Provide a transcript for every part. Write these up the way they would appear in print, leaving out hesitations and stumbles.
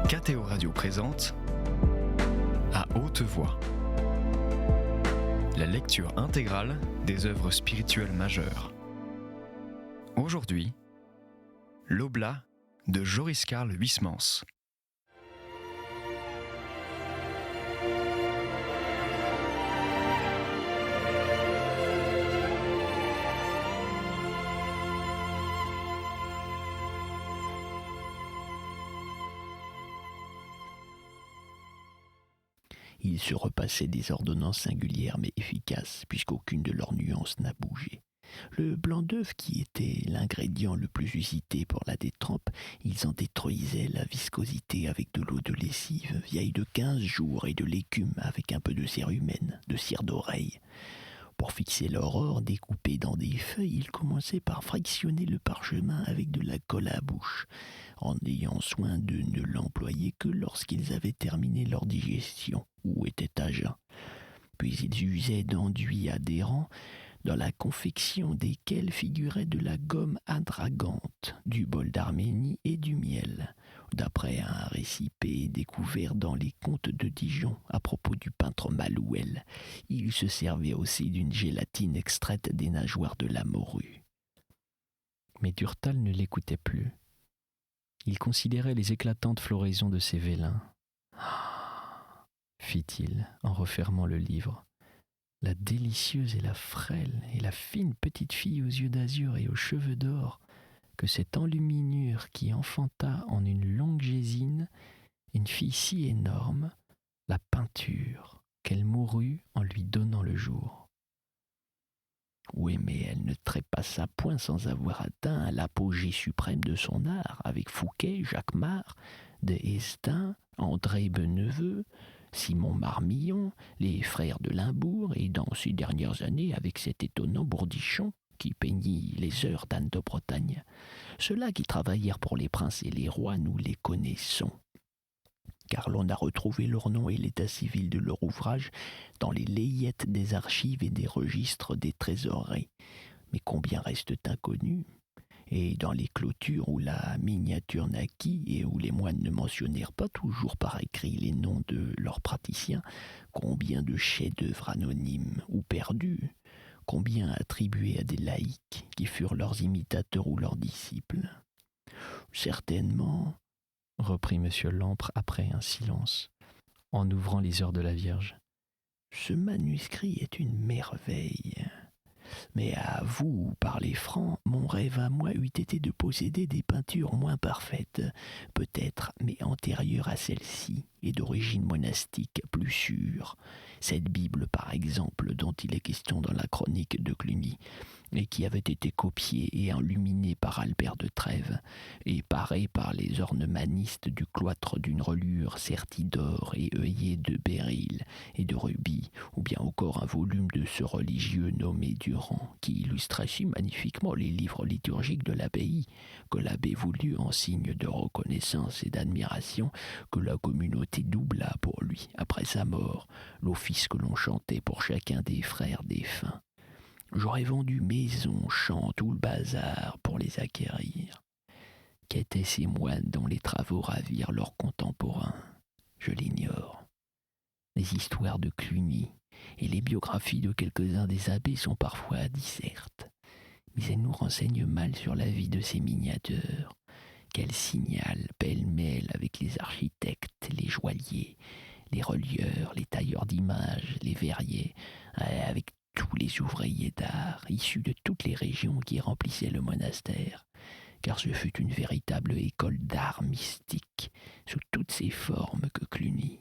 KTO Radio présente À haute voix, la lecture intégrale des œuvres spirituelles majeures. Aujourd'hui, l'Oblat de Joris Karl Huysmans. Il se repassait des ordonnances singulières mais efficaces, puisqu'aucune de leurs nuances n'a bougé. Le blanc d'œuf, qui était l'ingrédient le plus usité pour la détrempe, ils en détruisaient la viscosité avec de l'eau de lessive, vieille de 15 jours, et de l'écume avec un peu de cérumen, de cire d'oreille. Pour fixer leur or découpé dans des feuilles, ils commençaient par frictionner le parchemin avec de la colle à bouche, en ayant soin de ne l'employer que lorsqu'ils avaient terminé leur digestion ou étaient à jeun. Puis ils usaient d'enduits adhérents, dans la confection desquels figurait de la gomme adragante, du bol d'Arménie et du miel, d'après un récipient découvert dans les contes de Dijon à propos du peintre Malouel. Il se servait aussi d'une gélatine extraite des nageoires de la morue. Mais Durtal ne l'écoutait plus. Il considérait les éclatantes floraisons de ses vélins. Ah, fit-il en refermant le livre. La délicieuse et la frêle et la fine petite fille aux yeux d'azur et aux cheveux d'or, que cette enluminure qui enfanta en une longue gésine une fille si énorme, la peinture, qu'elle mourut en lui donnant le jour. Oui, mais elle ne trépassa point sans avoir atteint l'apogée suprême de son art, avec Fouquet, Jacquemart, de Hestin, André Beneveux, Simon Marmillon, les frères de Limbourg, et dans ces dernières années avec cet étonnant Bourdichon qui peignit les heures d'Anne de Bretagne. Ceux-là qui travaillèrent pour les princes et les rois, nous les connaissons, car l'on a retrouvé leur nom et l'état civil de leur ouvrage dans les layettes des archives et des registres des trésoreries. Mais combien restent inconnus ? Et dans les clôtures où la miniature naquit et où les moines ne mentionnèrent pas toujours par écrit les noms de leurs praticiens, combien de chefs-d'œuvre anonymes ou perdus, combien attribués à des laïcs qui furent leurs imitateurs ou leurs disciples. Certainement, reprit M. Lampre après un silence, en ouvrant les heures de la Vierge, ce manuscrit est une merveille. Mais à vous, parlez franc, mon rêve à moi eût été de posséder des peintures moins parfaites, peut-être, mais antérieures à celle-ci, et d'origine monastique plus sûre. Cette Bible, par exemple, dont il est question dans la chronique de Cluny, et qui avait été copiée et enluminée par Albert de Trèves, et parée par les ornemanistes du cloître d'une reliure sertie d'or et œillée de béryl et de rubis, ou bien encore un volume de ce religieux nommé Durand, qui illustrait si magnifiquement les livres liturgiques de l'abbaye, que l'abbé voulut, en signe de reconnaissance et d'admiration, que la communauté doubla pour lui, après sa mort, l'office que l'on chantait pour chacun des frères défunts. J'aurais vendu maison, champ, tout le bazar pour les acquérir. Qu'étaient ces moines dont les travaux ravirent leurs contemporains ? Je l'ignore. Les histoires de Cluny et les biographies de quelques-uns des abbés sont parfois dissertes, mais elles nous renseignent mal sur la vie de ces miniateurs, qu'elles signalent pêle-mêle avec les architectes, les joailliers, les relieurs, les tailleurs d'images, les verriers, avec tous les ouvriers d'art issus de toutes les régions qui remplissaient le monastère, car ce fut une véritable école d'art mystique sous toutes ses formes que Cluny.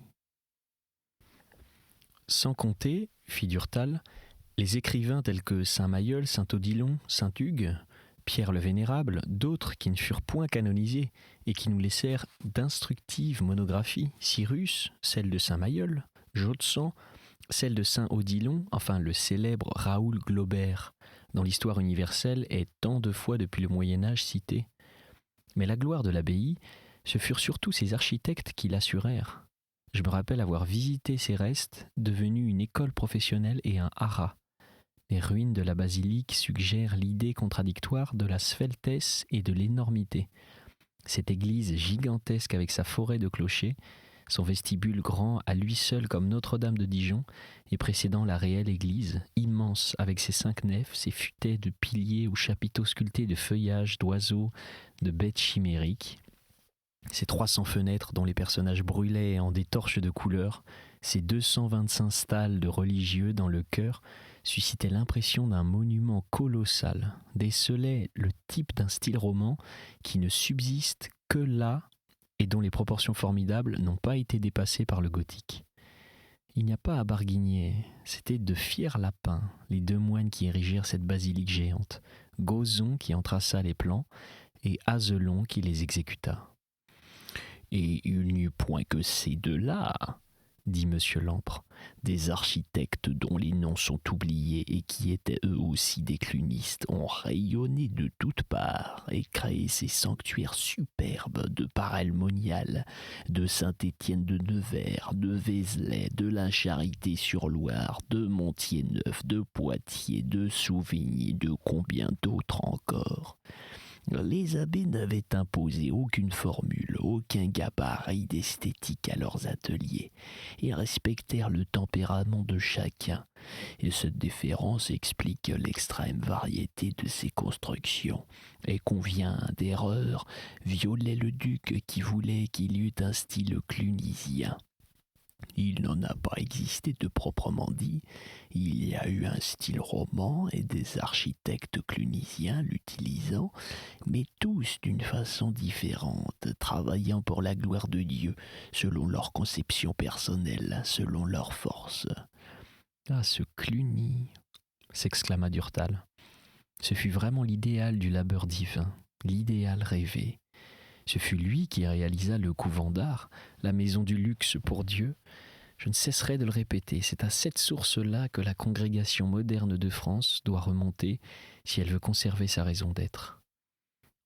Sans compter, fit Durtal, les écrivains tels que saint Mayol, saint Odilon, saint Hugues, Pierre le Vénérable, d'autres qui ne furent point canonisés et qui nous laissèrent d'instructives monographies, Cyrus, celle de saint Mayol, Jotsan, celle de saint Odilon, enfin le célèbre Raoul Glaubert, dont l'histoire universelle est tant de fois depuis le Moyen-Âge citée. Mais la gloire de l'abbaye, ce furent surtout ses architectes qui l'assurèrent. Je me rappelle avoir visité ces restes, devenus une école professionnelle et un haras. Les ruines de la basilique suggèrent l'idée contradictoire de la sveltesse et de l'énormité. Cette église gigantesque avec sa forêt de clochers, son vestibule grand à lui seul comme Notre-Dame de Dijon, et précédant la réelle église, immense avec ses 5 nefs, ses futaies de piliers aux chapiteaux sculptés de feuillages, d'oiseaux, de bêtes chimériques, ses 300 fenêtres dont les personnages brûlaient en des torches de couleur, ses 225 stalles de religieux dans le chœur, suscitaient l'impression d'un monument colossal, décelait le type d'un style roman qui ne subsiste que là et dont les proportions formidables n'ont pas été dépassées par le gothique. Il n'y a pas à barguigner, c'étaient de fiers lapins, les 2 moines qui érigèrent cette basilique géante, Gauzon qui en traça les plans et Azelon qui les exécuta. Et il n'y eut point que ces 2-là, dit Monsieur Lampre, des architectes dont les noms sont oubliés et qui étaient eux aussi des clunistes, ont rayonné de toutes parts et créé ces sanctuaires superbes de Paray-le-Monial, de Saint-Étienne de Nevers, de Vézelay, de la Charité-sur-Loire, de Montier-Neuf, de Poitiers, de Souvigny, de combien d'autres encore. Les abbés n'avaient imposé aucune formule, aucun gabarit d'esthétique à leurs ateliers. Ils respectèrent le tempérament de chacun, et cette déférence explique l'extrême variété de ces constructions, et convient d'erreur Viollet le duc qui voulait qu'il y eût un style clunisien. Il n'en a pas existé de proprement dit, il y a eu un style roman et des architectes clunisiens l'utilisant, mais tous d'une façon différente, travaillant pour la gloire de Dieu, selon leur conception personnelle, selon leur force. « Ah, ce Cluny !» s'exclama Durtal. Ce fut vraiment l'idéal du labeur divin, l'idéal rêvé. Ce fut lui qui réalisa le couvent d'art, la maison du luxe pour Dieu. Je ne cesserai de le répéter, c'est à cette source-là que la congrégation moderne de France doit remonter si elle veut conserver sa raison d'être.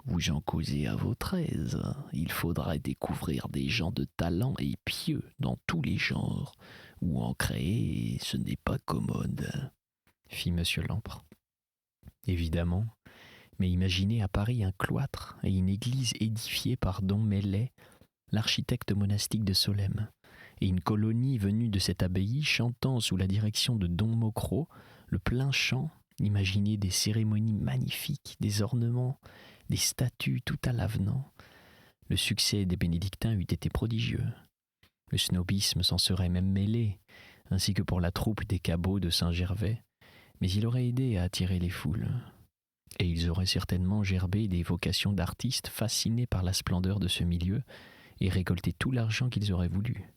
Vous en causez à votre aise. Il faudrait découvrir des gens de talent et pieux dans tous les genres, ou en créer, ce n'est pas commode, fit Monsieur Lampre. Évidemment, mais imaginez à Paris un cloître et une église édifiée par Dom Mellet, l'architecte monastique de Solesmes, et une colonie venue de cette abbaye chantant sous la direction de Dom Maucro, le plein chant. Imaginez des cérémonies magnifiques, des ornements, des statues tout à l'avenant. Le succès des bénédictins eût été prodigieux. Le snobisme s'en serait même mêlé, ainsi que pour la troupe des cabots de Saint-Gervais, mais il aurait aidé à attirer les foules. Et ils auraient certainement gerbé des vocations d'artistes fascinés par la splendeur de ce milieu et récolté tout l'argent qu'ils auraient voulu.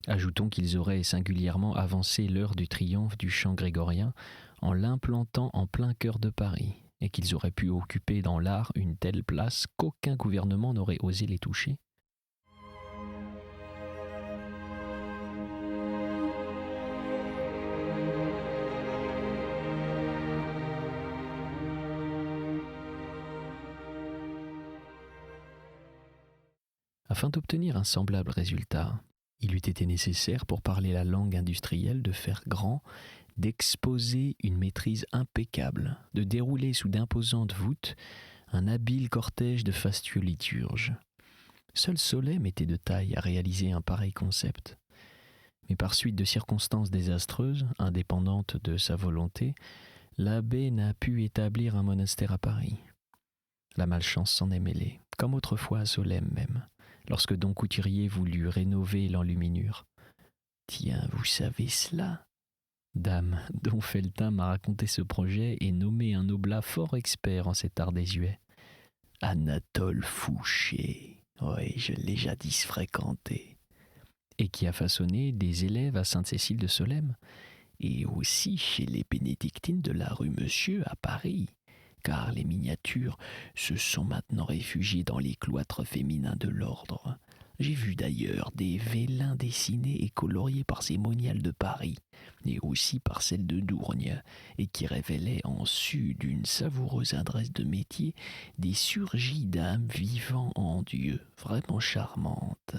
Ajoutons qu'ils auraient singulièrement avancé l'heure du triomphe du chant grégorien en l'implantant en plein cœur de Paris, et qu'ils auraient pu occuper dans l'art une telle place qu'aucun gouvernement n'aurait osé les toucher. Afin d'obtenir un semblable résultat, il eût été nécessaire, pour parler la langue industrielle, de faire grand, d'exposer une maîtrise impeccable, de dérouler sous d'imposantes voûtes un habile cortège de fastueux liturges. Seul Solesmes était de taille à réaliser un pareil concept. Mais par suite de circonstances désastreuses, indépendantes de sa volonté, l'abbé n'a pu établir un monastère à Paris. La malchance s'en est mêlée, comme autrefois à Solesmes même, lorsque Don Couturier voulut rénover l'enluminure. Tiens, vous savez cela ? Dame, Don Felletin m'a raconté ce projet et nommé un oblat fort expert en cet art désuet. Anatole Fouché, oui, je l'ai jadis fréquenté. Et qui a façonné des élèves à Sainte-Cécile de Solesmes, et aussi chez les bénédictines de la rue Monsieur à Paris, car les miniatures se sont maintenant réfugiées dans les cloîtres féminins de l'ordre. J'ai vu d'ailleurs des vélins dessinés et coloriés par ces moniales de Paris, et aussi par celles de Dourgne, et qui révélaient en su d'une savoureuse adresse de métier des surgis d'âmes vivant en Dieu, vraiment charmantes.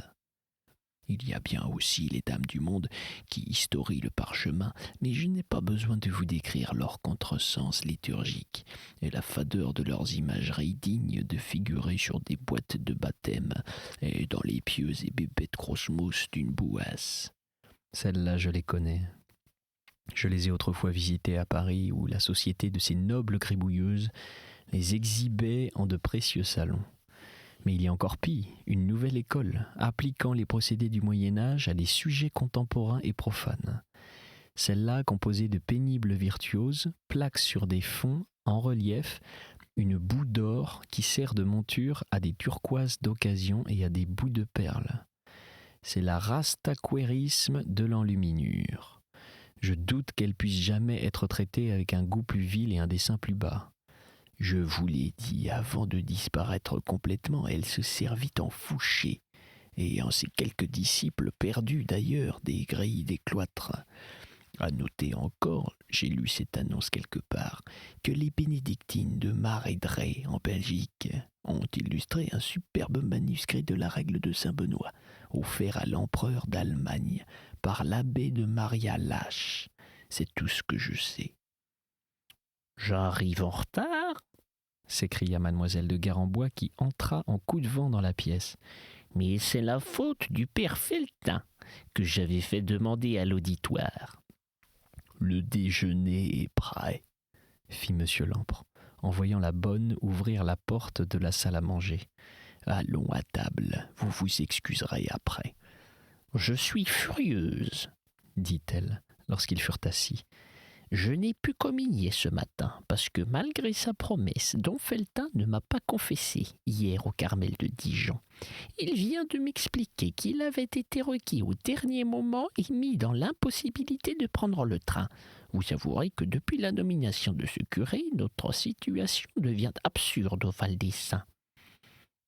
Il y a bien aussi les dames du monde qui historient le parchemin, mais je n'ai pas besoin de vous décrire leur contresens liturgique et la fadeur de leurs imageries dignes de figurer sur des boîtes de baptême et dans les pieux et bébêtes grosses-mousses d'une bouasse. Celles-là, je les connais. Je les ai autrefois visitées à Paris, où la société de ces nobles gribouilleuses les exhibait en de précieux salons. Mais il y a encore pis, une nouvelle école, appliquant les procédés du Moyen-Âge à des sujets contemporains et profanes. Celle-là, composée de pénibles virtuoses, plaque sur des fonds, en relief, une boue d'or qui sert de monture à des turquoises d'occasion et à des bouts de perles. C'est la rastaquouérisme de l'enluminure. Je doute qu'elle puisse jamais être traitée avec un goût plus vil et un dessin plus bas. Je vous l'ai dit, avant de disparaître complètement, elle se servit en fouché, et en ses quelques disciples perdus d'ailleurs des grilles des cloîtres. À noter encore, j'ai lu cette annonce quelque part, que les bénédictines de Mar et Drey, en Belgique, ont illustré un superbe manuscrit de la règle de Saint-Benoît, offert à l'empereur d'Allemagne par l'abbé de Maria Lache. C'est tout ce que je sais. « J'arrive en retard ?» s'écria mademoiselle de Garembois qui entra en coup de vent dans la pièce. « Mais c'est la faute du père Felletin que j'avais fait demander à l'auditoire. »« Le déjeuner est prêt, » fit monsieur Lampre, en voyant la bonne ouvrir la porte de la salle à manger. « Allons à table, vous vous excuserez après. »« Je suis furieuse, » dit-elle, lorsqu'ils furent assis. « Je n'ai pu communier ce matin, parce que malgré sa promesse, don Felletin ne m'a pas confessé hier au Carmel de Dijon. Il vient de m'expliquer qu'il avait été requis au dernier moment et mis dans l'impossibilité de prendre le train. Vous avouerez que depuis la nomination de ce curé, notre situation devient absurde au Val des Saints. »«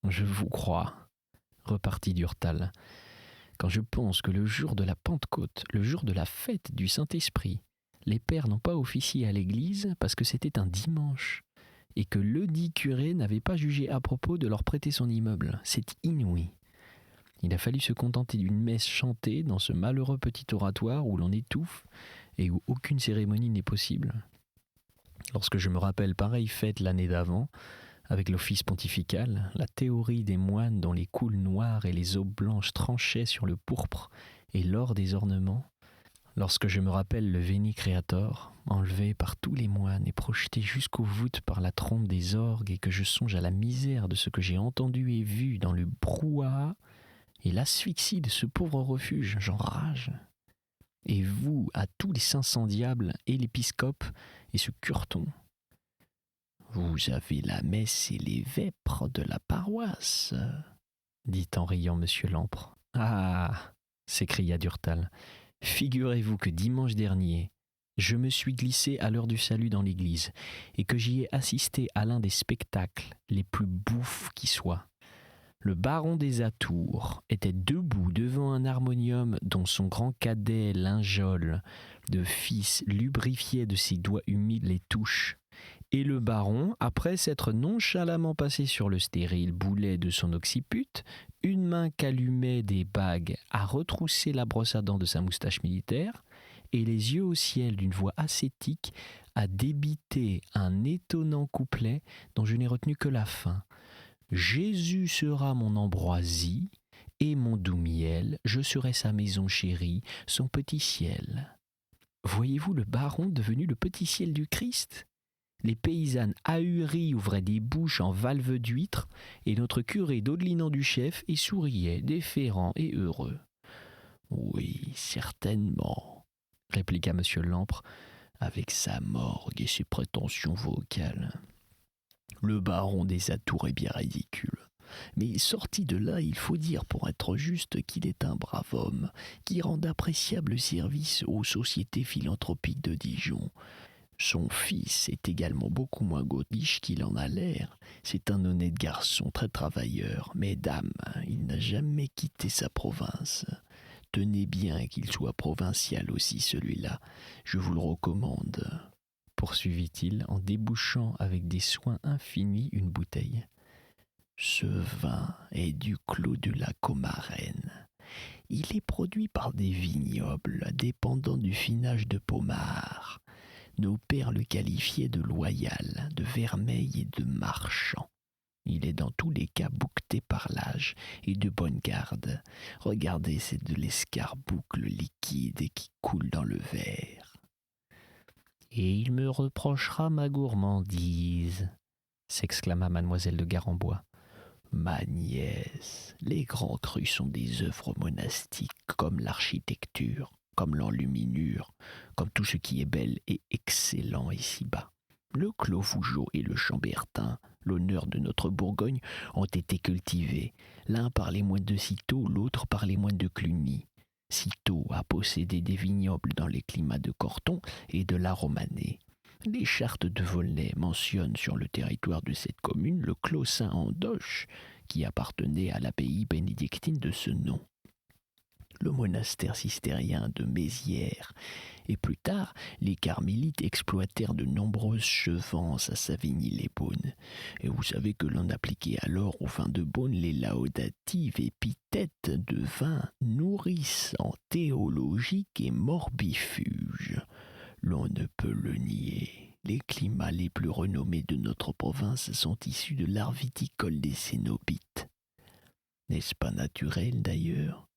Je vous crois, » repartit Durtal. « Quand je pense que le jour de la Pentecôte, le jour de la fête du Saint-Esprit, les pères n'ont pas officié à l'église parce que c'était un dimanche et que ledit curé n'avait pas jugé à propos de leur prêter son immeuble. C'est inouï. Il a fallu se contenter d'une messe chantée dans ce malheureux petit oratoire où l'on étouffe et où aucune cérémonie n'est possible. Lorsque je me rappelle pareille fête l'année d'avant, avec l'office pontifical, la théorie des moines dont les coules noires et les aubes blanches tranchaient sur le pourpre et l'or des ornements, lorsque je me rappelle le Veni Creator, enlevé par tous les moines et projeté jusqu'aux voûtes par la trompe des orgues, et que je songe à la misère de ce que j'ai entendu et vu dans le brouhaha et l'asphyxie de ce pauvre refuge, j'enrage. Et vous, à tous les 500 diables et l'épiscope et ce curton, vous avez la messe et les vêpres de la paroisse, dit en riant monsieur Lampre. Ah, s'écria Durtal. Figurez-vous que dimanche dernier, je me suis glissé à l'heure du salut dans l'église et que j'y ai assisté à l'un des spectacles les plus bouffes qui soient. Le baron des Atours était debout devant un harmonium dont son grand cadet lingeol de fils lubrifiait de ses doigts humides les touches. Et le baron, après s'être nonchalamment passé sur le stérile boulet de son occiput, une main qu'allumait des bagues, a retroussé la brosse à dents de sa moustache militaire, et les yeux au ciel d'une voix ascétique, a débité un étonnant couplet dont je n'ai retenu que la fin. « Jésus sera mon ambroisie, et mon doux miel, je serai sa maison chérie, son petit ciel. » Voyez-vous le baron devenu le petit ciel du Christ ? Les paysannes ahuries ouvraient des bouches en valves d'huîtres, et notre curé dodelinant du chef et souriait, déférent et heureux. « Oui, certainement, » répliqua monsieur Lampre, avec sa morgue et ses prétentions vocales. « Le baron des Atours est bien ridicule. Mais sorti de là, il faut dire pour être juste qu'il est un brave homme, qui rend d'appréciables services aux sociétés philanthropiques de Dijon. Son fils est également beaucoup moins godiche qu'il en a l'air. C'est un honnête garçon, très travailleur. Mais dame, il n'a jamais quitté sa province. Tenez bien qu'il soit provincial aussi, celui-là. Je vous le recommande, » poursuivit-il en débouchant avec des soins infinis une bouteille. « Ce vin est du clos de la Comarenne. Il est produit par des vignobles dépendant du finage de pommard. Nos pères le qualifiaient de loyal, de vermeil et de marchand. Il est dans tous les cas bouqueté par l'âge et de bonne garde. Regardez, c'est de l'escarboucle liquide qui coule dans le verre. Et il me reprochera ma gourmandise, s'exclama mademoiselle de Garembois. Ma nièce, les grands crus sont des œuvres monastiques comme l'architecture, comme l'enluminure, comme tout ce qui est bel et excellent ici-bas. Le Clos Vougeot et le Chambertin, l'honneur de notre Bourgogne, ont été cultivés, l'un par les moines de Cîteaux, l'autre par les moines de Cluny. Cîteaux a possédé des vignobles dans les climats de Corton et de la Romanée. Les chartes de Volnay mentionnent sur le territoire de cette commune le Clos Saint-Andoche, qui appartenait à l'abbaye bénédictine de ce nom. Le monastère cistérien de Mézières, et plus tard, les carmélites exploitèrent de nombreuses chevances à Savigny-les-Beaunes. Et vous savez que l'on appliquait alors au vin de Beaune les laudatives épithètes de vin nourrissant, théologique et morbifuge. L'on ne peut le nier. Les climats les plus renommés de notre province sont issus de l'art viticole des Cénobites. N'est-ce pas naturel d'ailleurs ?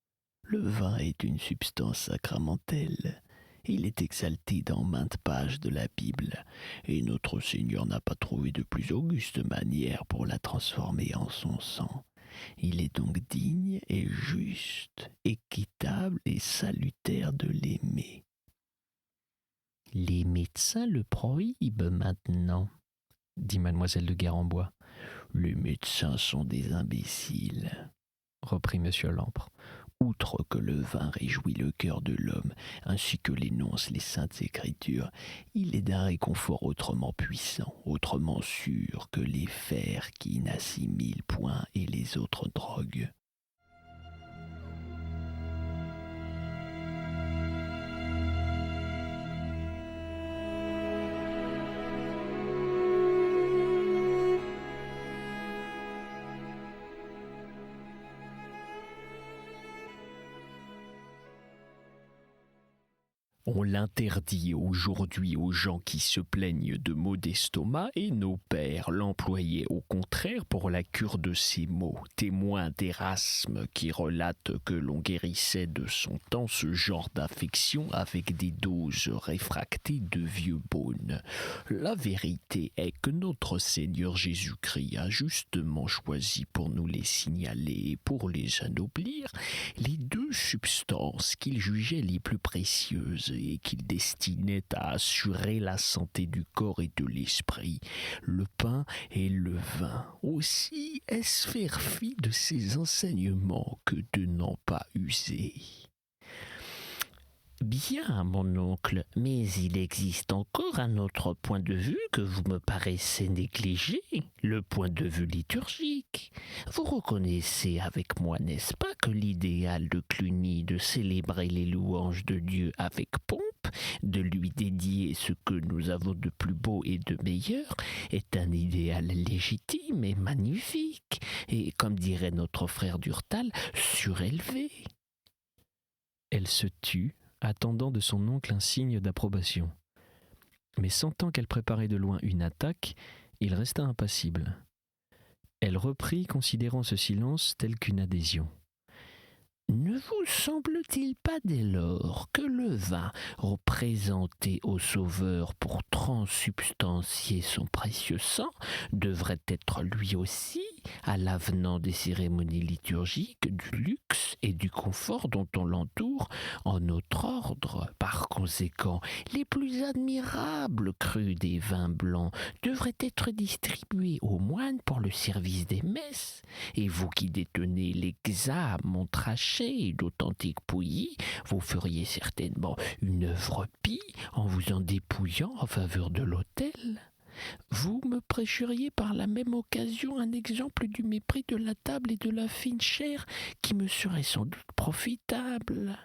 Le vin est une substance sacramentelle. Il est exalté dans maintes pages de la Bible, et notre Seigneur n'a pas trouvé de plus auguste manière pour la transformer en son sang. Il est donc digne et juste, équitable et salutaire de l'aimer. Les médecins le prohibent maintenant, dit mademoiselle de Garembois. Les médecins sont des imbéciles, reprit monsieur Lampre. Outre que le vin réjouit le cœur de l'homme, ainsi que l'énoncent les saintes écritures, il est d'un réconfort autrement puissant, autrement sûr que les fers qui n'assimilent point et les autres drogues. On l'interdit aujourd'hui aux gens qui se plaignent de maux d'estomac et nos pères l'employaient au contraire pour la cure de ces maux, témoin d'Érasme qui relate que l'on guérissait de son temps ce genre d'affection avec des doses réfractées de vieux beaunes. La vérité est que notre Seigneur Jésus-Christ a justement choisi pour nous les signaler et pour les anoblir les deux substances qu'il jugeait les plus précieuses et qu'il destinait à assurer la santé du corps et de l'esprit, le pain et le vin. Aussi est-ce faire fi de ces enseignements que de n'en pas user. Bien, mon oncle, mais il existe encore un autre point de vue que vous me paraissez négliger, le point de vue liturgique. Vous reconnaissez avec moi, n'est-ce pas, que l'idéal de Cluny de célébrer les louanges de Dieu avec pompe, de lui dédier ce que nous avons de plus beau et de meilleur, est un idéal légitime et magnifique, et, comme dirait notre frère Durtal, surélevé. Elle se tut, attendant de son oncle un signe d'approbation. Mais sentant qu'elle préparait de loin une attaque, il resta impassible. Elle reprit, considérant ce silence tel qu'une adhésion. Ne vous semble-t-il pas dès lors que le vin représenté au Sauveur pour transsubstantier son précieux sang devrait être lui aussi à l'avenant des cérémonies liturgiques, du luxe et du confort dont on l'entoure en notre ordre? Par conséquent, les plus admirables crus des vins blancs devraient être distribués aux moines pour le service des messes, et vous qui détenez l'examen Montrachet et d'authentiques pouilly, vous feriez certainement une œuvre pie en vous en dépouillant en faveur de l'autel. Vous me prêcheriez par la même occasion un exemple du mépris de la table et de la fine chair qui me serait sans doute profitable.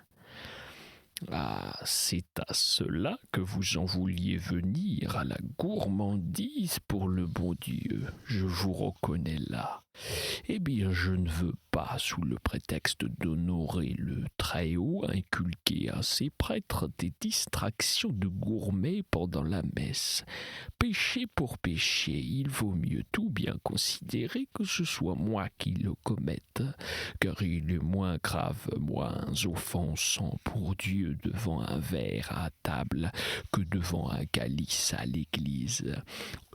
Ah, c'est à cela que vous en vouliez venir, à la gourmandise pour le bon Dieu. Je vous reconnais là. Eh bien, je ne veux pas, sous le prétexte d'honorer le Très-Haut, inculquer à ses prêtres des distractions de gourmets pendant la messe. Péché pour péché, il vaut mieux tout bien considérer que ce soit moi qui le commette, car il est moins grave, moins offensant pour Dieu devant un verre à table que devant un calice à l'église.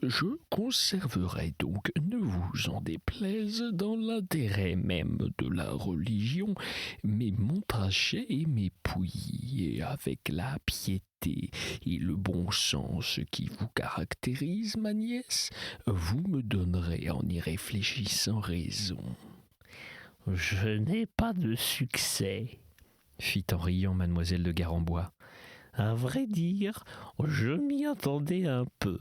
Je conserverai donc, ne vous en déplaise, dans l'intérêt même de la religion, mes montrachets et mes pouilles, et avec la piété et le bon sens qui vous caractérisent, ma nièce, vous me donnerez en y réfléchissant raison. Je n'ai pas de succès, fit en riant mademoiselle de Garembois. À vrai dire, je m'y attendais un peu.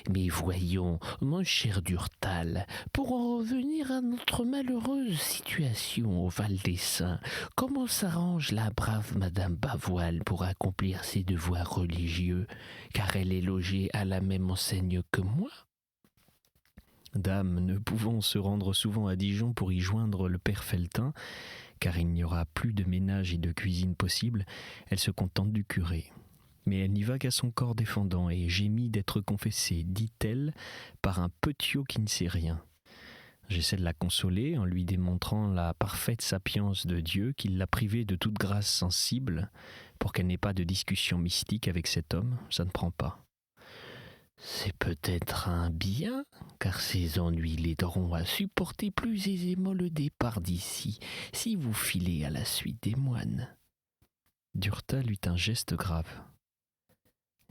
Mais voyons, mon cher Durtal, pour en revenir à notre malheureuse situation au Val des Saints, comment s'arrange la brave Madame Bavoile pour accomplir ses devoirs religieux, car elle est logée à la même enseigne que moi ? Dame, ne pouvant se rendre souvent à Dijon pour y joindre le père Felletin, car il n'y aura plus de ménage et de cuisine possible, elle se contente du curé. Mais elle n'y va qu'à son corps défendant et gémit d'être confessée, dit-elle, par un petiot qui ne sait rien. J'essaie de la consoler en lui démontrant la parfaite sapience de Dieu qui l'a privée de toute grâce sensible pour qu'elle n'ait pas de discussion mystique avec cet homme, ça ne prend pas. C'est peut-être un bien, car ces ennuis l'aideront à supporter plus aisément le départ d'ici, si vous filez à la suite des moines. Durtal eut un geste grave.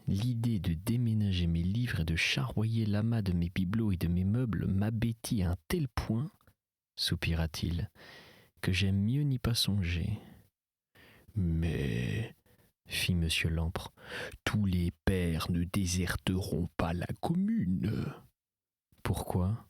L'idée de déménager mes livres et de charroyer l'amas de mes bibelots et de mes meubles m'abêtit à un tel point, soupira-t-il, que j'aime mieux n'y pas songer. Mais, fit monsieur Lampre, tous les pères ne déserteront pas la commune. Pourquoi ?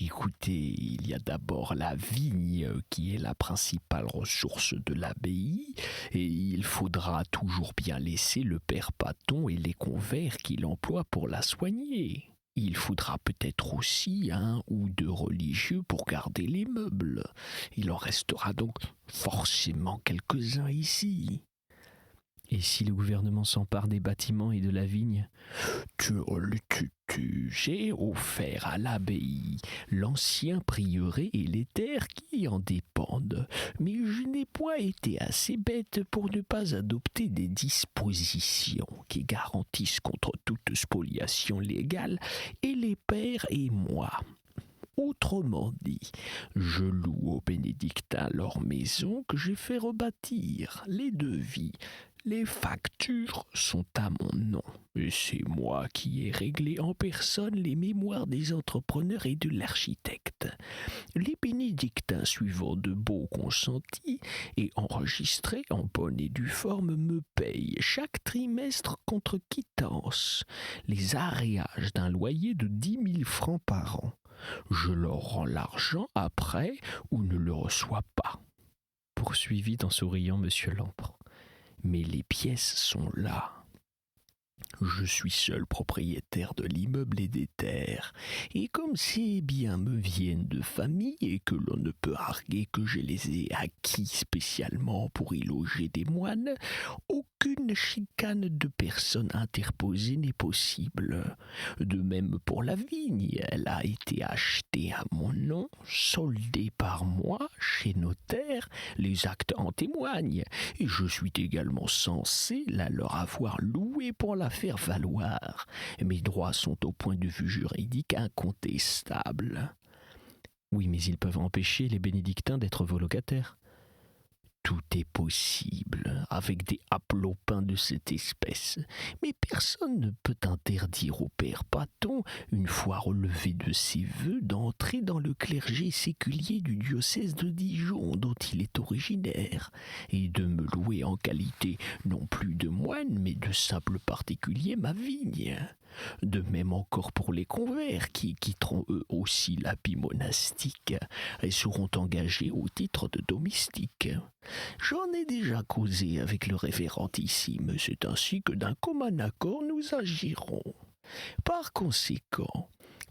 Écoutez, il y a d'abord la vigne qui est la principale ressource de l'abbaye, et il faudra toujours bien laisser le père Paton et les convers qu'il emploie pour la soigner. Il faudra peut-être aussi 1 ou 2 religieux pour garder les meubles. Il en restera donc forcément quelques-uns ici. Et si le gouvernement s'empare des bâtiments et de la vigne ? J'ai offert à l'abbaye l'ancien prieuré et les terres qui en dépendent, mais je n'ai point été assez bête pour ne pas adopter des dispositions qui garantissent contre toute spoliation légale, et les pères et moi. Autrement dit, je loue aux bénédictins leur maison que j'ai fait rebâtir. Les devis, les factures sont à mon nom, et c'est moi qui ai réglé en personne les mémoires des entrepreneurs et de l'architecte. Les bénédictins suivant de beaux consentis et enregistrés en bonne et due forme me payent chaque trimestre contre quittance les arriages d'un loyer de 10 000 francs par an. Je leur rends l'argent après ou ne le reçois pas. Poursuivit en souriant monsieur Lampre. Mais les pièces sont là. Je suis seul propriétaire de l'immeuble et des terres, et comme ces biens me viennent de famille et que l'on ne peut arguer que je les ai acquis spécialement pour y loger des moines, aucune chicane de personne interposée n'est possible. De même pour la vigne, elle a été achetée à mon nom, soldée par moi chez notaire, les actes en témoignent, et je suis également censé la leur avoir louée pour la faire valoir. Mes droits sont au point de vue juridique incontestables. Oui, mais ils peuvent empêcher les bénédictins d'être vos locataires. Tout est possible avec des haplopins de cette espèce, mais personne ne peut interdire au père Paton, une fois relevé de ses vœux, d'entrer dans le clergé séculier du diocèse de Dijon dont il est originaire, et de me louer en qualité non plus de moine, mais de simple particulier ma vigne. De même encore pour les convers qui quitteront eux aussi l'habit monastique et seront engagés au titre de domestiques. J'en ai déjà causé avec le révérendissime, c'est ainsi que d'un commun accord nous agirons. Par conséquent,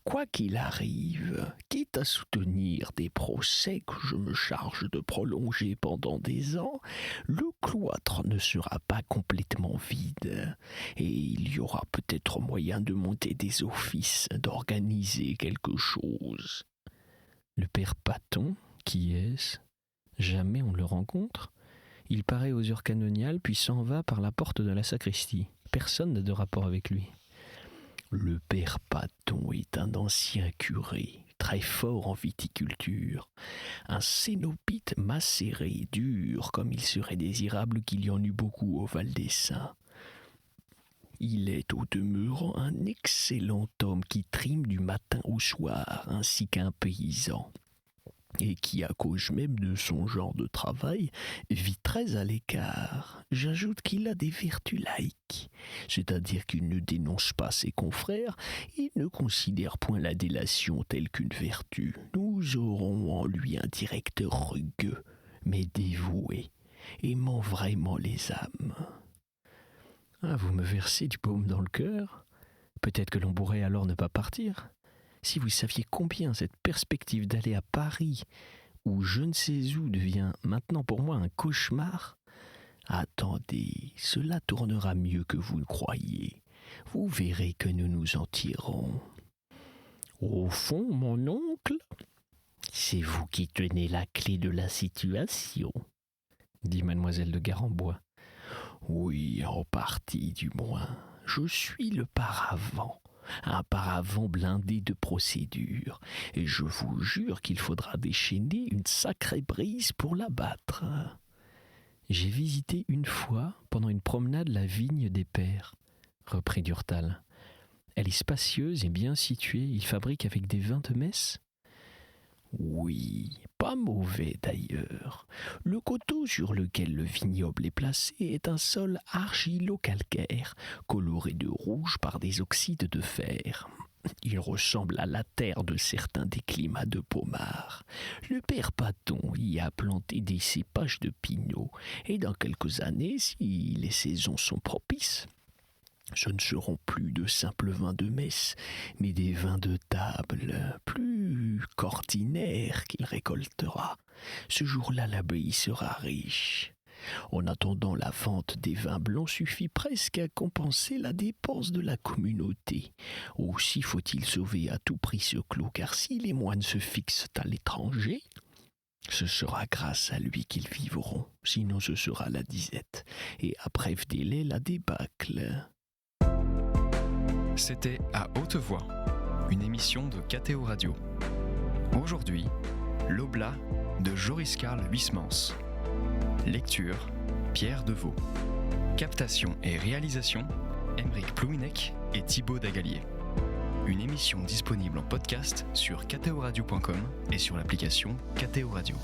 Quoi qu'il arrive, quitte à soutenir des procès que je me charge de prolonger pendant des ans, le cloître ne sera pas complètement vide, et il y aura peut-être moyen de monter des offices, d'organiser quelque chose. Le père Paton, qui est-ce ? Jamais on ne le rencontre. Il paraît aux heures canoniales, puis s'en va par la porte de la sacristie. Personne n'a de rapport avec lui. Le père Paton est un ancien curé, très fort en viticulture, un cénopite macéré, dur, comme il serait désirable qu'il y en eût beaucoup au Val des Saints. Il est au demeurant un excellent homme qui trime du matin au soir, ainsi qu'un paysan, et qui, à cause même de son genre de travail, vit très à l'écart. J'ajoute qu'il a des vertus laïques, c'est-à-dire qu'il ne dénonce pas ses confrères et ne considère point la délation telle qu'une vertu. Nous aurons en lui un directeur rugueux, mais dévoué, aimant vraiment les âmes. Ah, vous me versez du baume dans le cœur ? Peut-être que l'on pourrait alors ne pas partir ? Si vous saviez combien cette perspective d'aller à Paris, ou je ne sais où, devient maintenant pour moi un cauchemar. Attendez, cela tournera mieux que vous ne croyez. Vous verrez que nous nous en tirerons. Au fond, mon oncle, c'est vous qui tenez la clé de la situation, dit mademoiselle de Garembois. Oui, en partie du moins. Je suis le paravent. Un paravent blindé de procédures, et je vous jure qu'il faudra déchaîner une sacrée brise pour l'abattre. J'ai visité une fois, pendant une promenade, la vigne des Pères, reprit Durtal. Elle est spacieuse et bien située, il fabrique avec des vins de Metz. Oui, pas mauvais d'ailleurs. Le coteau sur lequel le vignoble est placé est un sol argilo-calcaire, coloré de rouge par des oxydes de fer. Il ressemble à la terre de certains des climats de Pommard. Le père Paton y a planté des cépages de pignot, et dans quelques années, si les saisons sont propices, ce ne seront plus de simples vins de messe, mais des vins de table, plus qu'ordinaires qu'il récoltera. Ce jour-là, l'abbaye sera riche. En attendant, la vente des vins blancs suffit presque à compenser la dépense de la communauté. Aussi faut-il sauver à tout prix ce clos, car si les moines se fixent à l'étranger, ce sera grâce à lui qu'ils vivront, sinon ce sera la disette, et à bref délai la débâcle. C'était À haute voix, une émission de KTO Radio. Aujourd'hui, L'Oblat de Joris-Karl Huysmans. Lecture, Pierre Deveau. Captation et réalisation, Aymeric Plouinec et Thibaut Dagalier. Une émission disponible en podcast sur ktoradio.com et sur l'application KTO Radio.